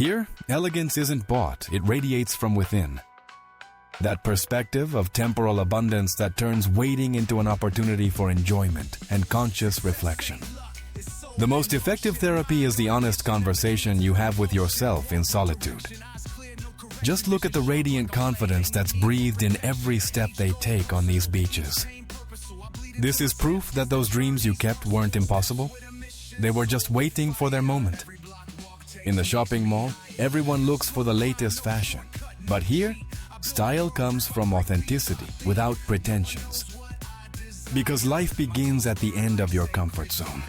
Here, elegance isn't bought, it radiates from within. That perspective of temporal abundance that turns waiting into an opportunity for enjoyment and conscious reflection. The most effective therapy is the honest conversation you have with yourself in solitude. Just look at the radiant confidence that's breathed in every step they take on these beaches. This is proof that those dreams you kept weren't impossible. They were just waiting for their moment. In the shopping mall, everyone looks for the latest fashion. But here, style comes from authenticity without pretensions. Because life begins at the end of your comfort zone.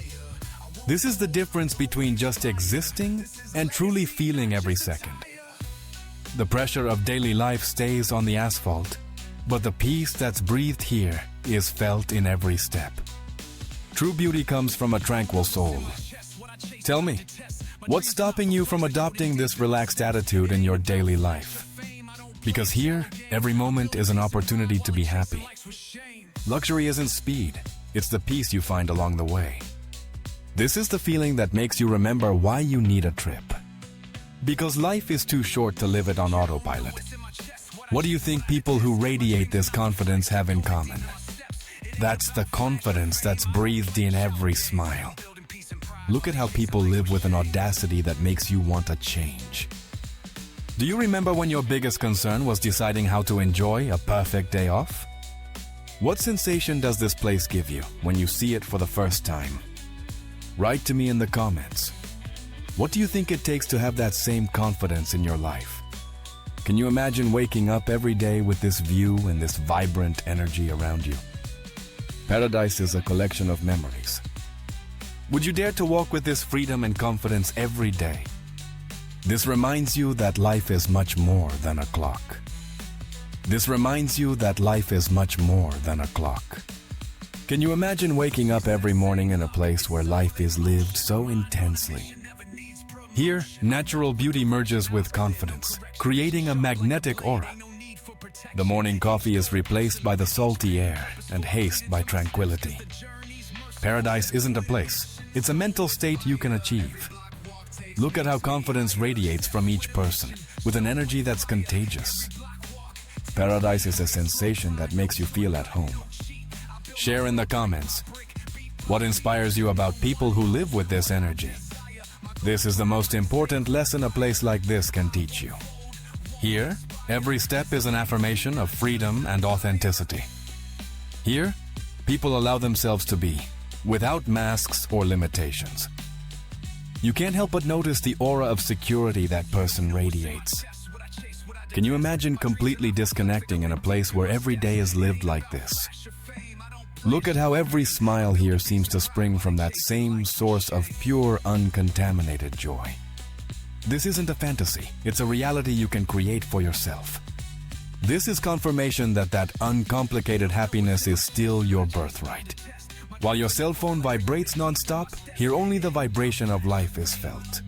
This is the difference between just existing and truly feeling every second. The pressure of daily life stays on the asphalt, but the peace that's breathed here is felt in every step. True beauty comes from a tranquil soul. Tell me, what's stopping you from adopting this relaxed attitude in your daily life? Because here, every moment is an opportunity to be happy. Luxury isn't speed, it's the peace you find along the way. This is the feeling that makes you remember why you need a trip. Because life is too short to live it on autopilot. What do you think people who radiate this confidence have in common? That's the confidence that's breathed in every smile. Look at how people live with an audacity that makes you want to change. Do you remember when your biggest concern was deciding how to enjoy a perfect day off? What sensation does this place give you when you see it for the first time? Write to me in the comments. What do you think it takes to have that same confidence in your life? Can you imagine waking up every day with this view and this vibrant energy around you? Paradise is a collection of memories. Would you dare to walk with this freedom and confidence every day? This reminds you that life is much more than a clock. This reminds you that life is much more than a clock. Can you imagine waking up every morning in a place where life is lived so intensely? Here, natural beauty merges with confidence, creating a magnetic aura. The morning coffee is replaced by the salty air and haste by tranquility. Paradise isn't a place, it's a mental state you can achieve. Look at how confidence radiates from each person, with an energy that's contagious. Paradise is a sensation that makes you feel at home. Share in the comments. What inspires you about people who live with this energy? This is the most important lesson a place like this can teach you. Here, every step is an affirmation of freedom and authenticity. Here, people allow themselves to be, without masks or limitations. You can't help but notice the aura of security that person radiates. Can you imagine completely disconnecting in a place where every day is lived like this? Look at how every smile here seems to spring from that same source of pure, uncontaminated joy. This isn't a fantasy, it's a reality you can create for yourself. This is confirmation that that uncomplicated happiness is still your birthright. While your cell phone vibrates non-stop, here only the vibration of life is felt.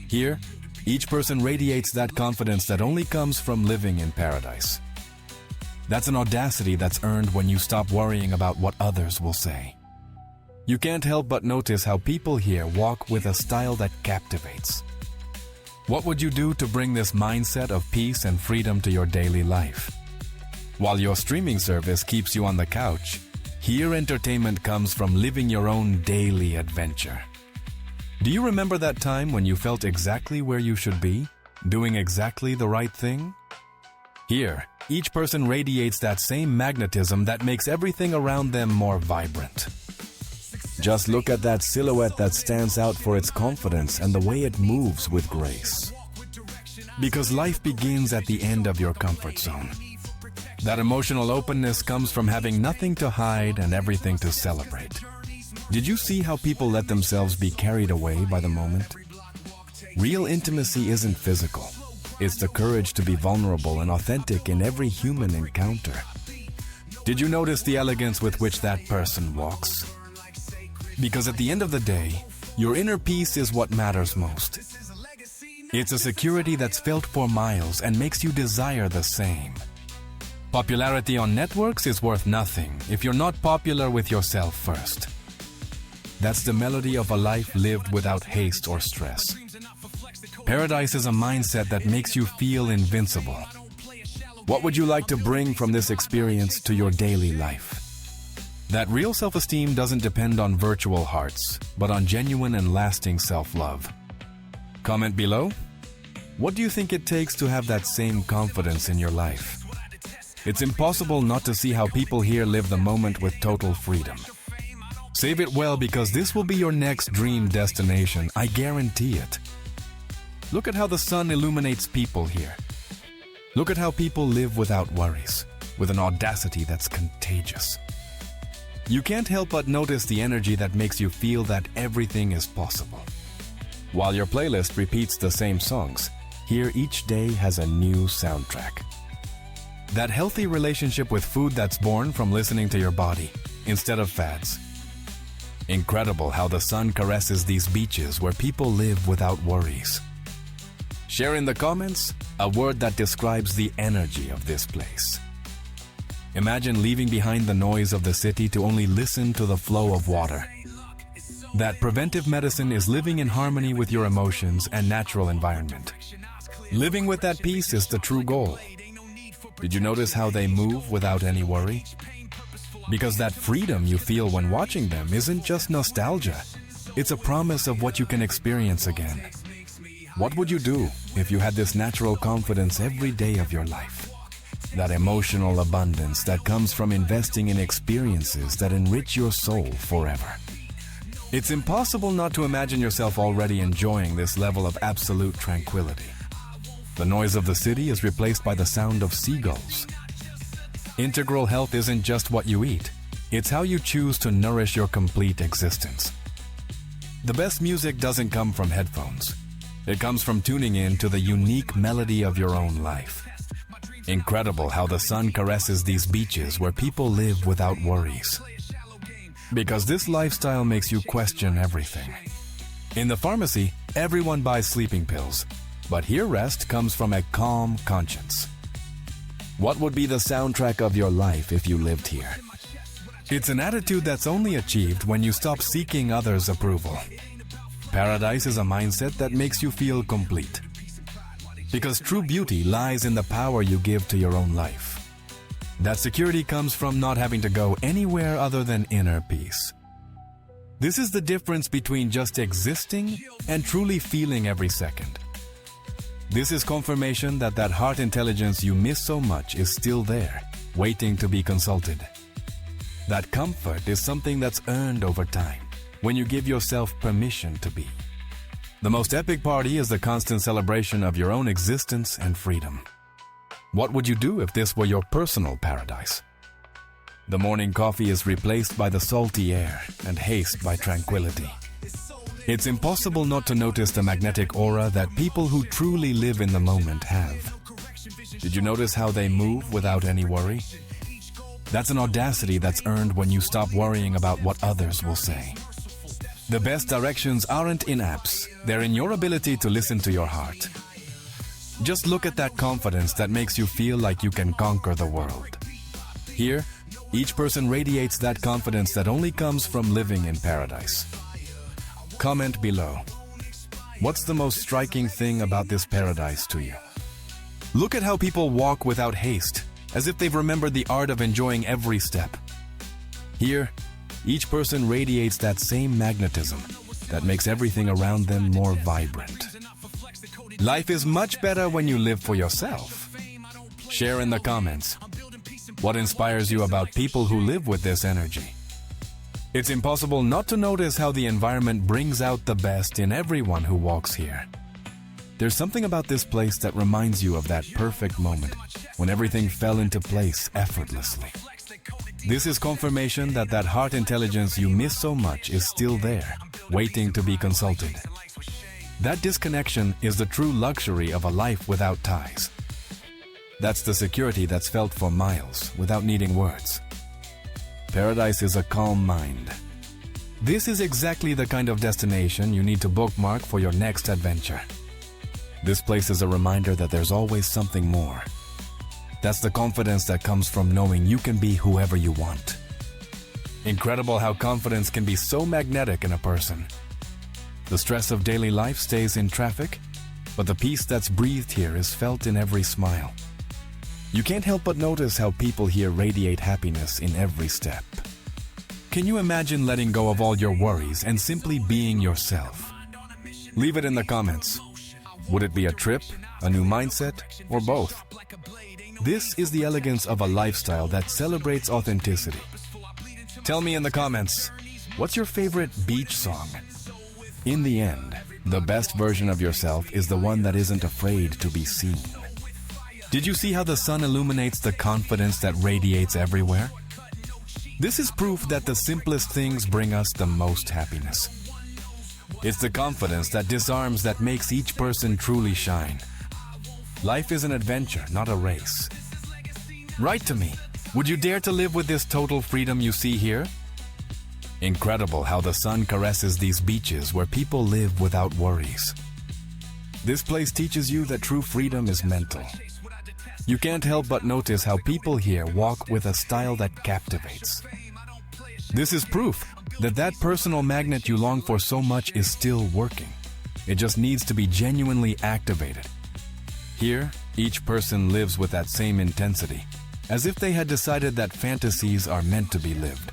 Here, each person radiates that confidence that only comes from living in paradise. That's an audacity that's earned when you stop worrying about what others will say. You can't help but notice how people here walk with a style that captivates. What would you do to bring this mindset of peace and freedom to your daily life? While your streaming service keeps you on the couch, here entertainment comes from living your own daily adventure. Do you remember that time when you felt exactly where you should be, doing exactly the right thing? Here, each person radiates that same magnetism that makes everything around them more vibrant. Just look at that silhouette that stands out for its confidence and the way it moves with grace. Because life begins at the end of your comfort zone. That emotional openness comes from having nothing to hide and everything to celebrate. Did you see how people let themselves be carried away by the moment? Real intimacy isn't physical. It's the courage to be vulnerable and authentic in every human encounter. Did you notice the elegance with which that person walks? Because at the end of the day, your inner peace is what matters most. It's a security that's felt for miles and makes you desire the same. Popularity on networks is worth nothing if you're not popular with yourself first. That's the melody of a life lived without haste or stress. Paradise is a mindset that makes you feel invincible. What would you like to bring from this experience to your daily life? That real self-esteem doesn't depend on virtual hearts, but on genuine and lasting self-love. Comment below. What do you think it takes to have that same confidence in your life? It's impossible not to see how people here live the moment with total freedom. Save it well, because this will be your next dream destination, I guarantee it. Look at how the sun illuminates people here. Look at how people live without worries, with an audacity that's contagious. You can't help but notice the energy that makes you feel that everything is possible. While your playlist repeats the same songs, here each day has a new soundtrack. That healthy relationship with food that's born from listening to your body, instead of fads. Incredible how the sun caresses these beaches where people live without worries. Share in the comments a word that describes the energy of this place. Imagine leaving behind the noise of the city to only listen to the flow of water. That preventive medicine is living in harmony with your emotions and natural environment. Living with that peace is the true goal. Did you notice how they move without any worry? Because that freedom you feel when watching them isn't just nostalgia. It's a promise of what you can experience again. What would you do if you had this natural confidence every day of your life? That emotional abundance that comes from investing in experiences that enrich your soul forever. It's impossible not to imagine yourself already enjoying this level of absolute tranquility. The noise of the city is replaced by the sound of seagulls. Integral health isn't just what you eat, it's how you choose to nourish your complete existence. The best music doesn't come from headphones. It comes from tuning in to the unique melody of your own life. Incredible how the sun caresses these beaches where people live without worries. Because this lifestyle makes you question everything. In the pharmacy, everyone buys sleeping pills, but here rest comes from a calm conscience. What would be the soundtrack of your life if you lived here? It's an attitude that's only achieved when you stop seeking others' approval. Paradise is a mindset that makes you feel complete. Because true beauty lies in the power you give to your own life. That security comes from not having to go anywhere other than inner peace. This is the difference between just existing and truly feeling every second. This is confirmation that that heart intelligence you miss so much is still there, waiting to be consulted. That comfort is something that's earned over time, when you give yourself permission to be. The most epic party is the constant celebration of your own existence and freedom. What would you do if this were your personal paradise? The morning coffee is replaced by the salty air and haste by tranquility. It's impossible not to notice the magnetic aura that people who truly live in the moment have. Did you notice how they move without any worry? That's an audacity that's earned when you stop worrying about what others will say. The best directions aren't in apps, they're in your ability to listen to your heart. Just look at that confidence that makes you feel like you can conquer the world. Here, each person radiates that confidence that only comes from living in paradise. Comment below. What's the most striking thing about this paradise to you? Look at how people walk without haste, as if they've remembered the art of enjoying every step. Here, each person radiates that same magnetism that makes everything around them more vibrant. Life is much better when you live for yourself. Share in the comments. What inspires you about people who live with this energy? It's impossible not to notice how the environment brings out the best in everyone who walks here. There's something about this place that reminds you of that perfect moment when everything fell into place effortlessly. This is confirmation that that heart intelligence you miss so much is still there, waiting to be consulted. That disconnection is the true luxury of a life without ties. That's the security that's felt for miles without needing words. Paradise is a calm mind. This is exactly the kind of destination you need to bookmark for your next adventure. This place is a reminder that there's always something more. That's the confidence that comes from knowing you can be whoever you want. Incredible how confidence can be so magnetic in a person. The stress of daily life stays in traffic, but the peace that's breathed here is felt in every smile. You can't help but notice how people here radiate happiness in every step. Can you imagine letting go of all your worries and simply being yourself? Leave it in the comments. Would it be a trip, a new mindset, or both? This is the elegance of a lifestyle that celebrates authenticity. Tell me in the comments, what's your favorite beach song? In the end, the best version of yourself is the one that isn't afraid to be seen. Did you see how the sun illuminates the confidence that radiates everywhere? This is proof that the simplest things bring us the most happiness. It's the confidence that disarms that makes each person truly shine. Life is an adventure, not a race. Write to me. Would you dare to live with this total freedom you see here? Incredible how the sun caresses these beaches where people live without worries. This place teaches you that true freedom is mental. You can't help but notice how people here walk with a style that captivates. This is proof that that personal magnet you long for so much is still working. It just needs to be genuinely activated. Here, each person lives with that same intensity, as if they had decided that fantasies are meant to be lived.